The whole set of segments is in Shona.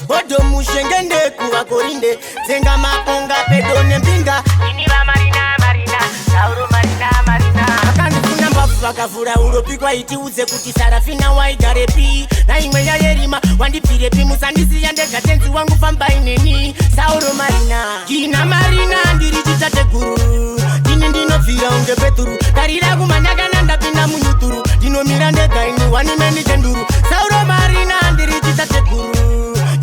Bodo mushengende kuwa korinde zenga maponga pedo nembinga Iniva marina marina Sauro marina marina akandifuna mbavu vakavhura uropikwa iti udze kuti Sarafina waigarepi na imwe yayerima wandibvirepi musandisiya ndega tenzi wangu fambai neni Sauro marina kina marina ndiri chitate guru ini ndinobvira unge Peturu tarira kumanyakana ndapinda munyuturu ndinomira ndega ini wanimeni chenduru Sauro marina ndiri chitate guru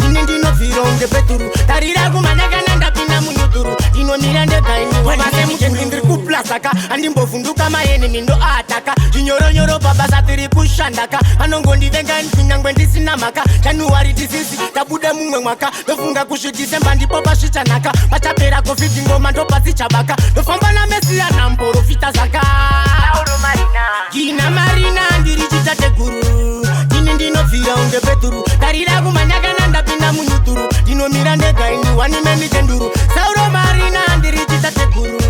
ini ndinobvira unge Peturu tarira kumanyakana ndapinda munyuturu ndinomira ndega ini wanimeni chenduru ndiri kuplasaka andimbovhunduka maenemi ndo ataka chinyoronyoro pabasa tiri kushandaka anongondivenga kunyangwe ndisina maka January disisi tabuda mumwe mwaka ndofunga kusvidisemba ndipo pasvichanaka pachapera covid ngoma ndopasichabaka ndofamba namesiya namborofita zaka Sauro marina kina marina ndiri chitate guru ini ndinobvira unge Peturu tarira kumanyakana ndapinda munyuturu ndinomira ndega ini wanimeni chenduru Sauro marina ndiri chitate guru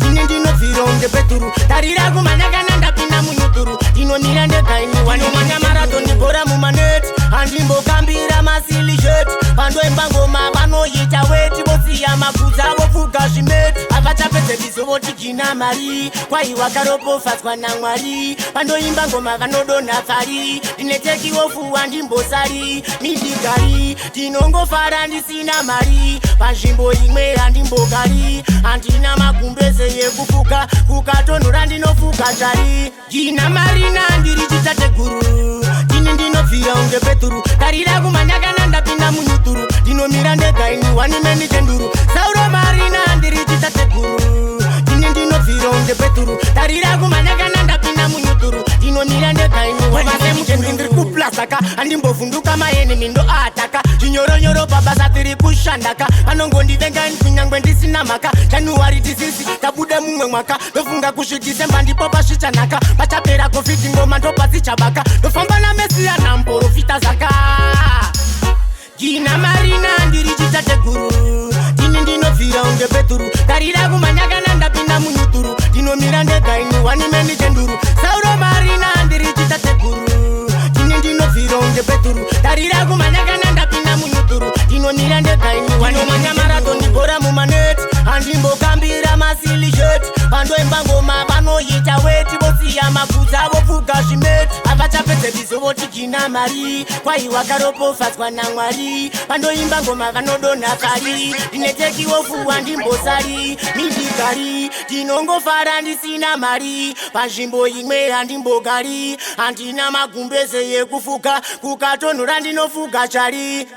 ini ndinobvira unge Peturu tarira kumanyakana ndapinda munyuturu ndinomira ndega ini wanomanya maratoni bhora mumaneti handimbokambira masilisheti pandoimba ngoma vanoita weti vosiya magudzi avofuga zvimeti havachapedze bizo votigina mari kwaiwa karopofadzwa naMwari pandoimba ngoma vanodonha pfari ndinetekiwofuwa ndimbosari midigari ndinongofara ndisina mari panzvimbo imwe handimbogari handina magumbeze yekufuka kukatonhora ndinofuka zvari gina marina ndiri chitate guru ini ndinobvira unge Peturu tarira kumanyakana ndapinda munyuturu ndinomira ndega ini wanimeni chenduru Sauro marina ndiri chitate guru ini ndinobvira unge Peturu tarira kumanyakana ndapinda munyuturu ndinomira ndega ini wanimeni chenduru ndiri kuplasaka andimbovhunduka maenemi ndo ataka chinyoronyoro pabasa tiri kushandaka anongondivenga kunyangwe ndisina maka January disisi tabuda mumwe mwaka ndofunga kusvidisemba ndipo pasvichanaka pachapera covid ngoma ndopasichabaka ndofamba namesiya namborofita zaka kina marina ndiri chitate guru ini ndinobvira unge Peturu tarira kumanyakana ndapinda munyuturu ndinomira ndega ini wanimeni chenduru Sauro marina ndiri chitate guru ini ndinobvira unge Peturu tarira kumanyakana ndapinda munyuturu ndinomira ndega ini wanomanya maratoni bhora mumaneti handimbokambira masilisheti pandoimba ngoma vanoita weti vosiya magudzi avofuga zvimeti havachapedze bizo votigina mari kwaiwa karopofadzwa naMwari pandoimba ngoma vanodonha pfari ndinetekiwofuwa ndimbosari midigari ndinongofara ndisina mari panzvimbo imwe handimbogari handina magumbeze yekufuka kukatonhora ndinofuga chari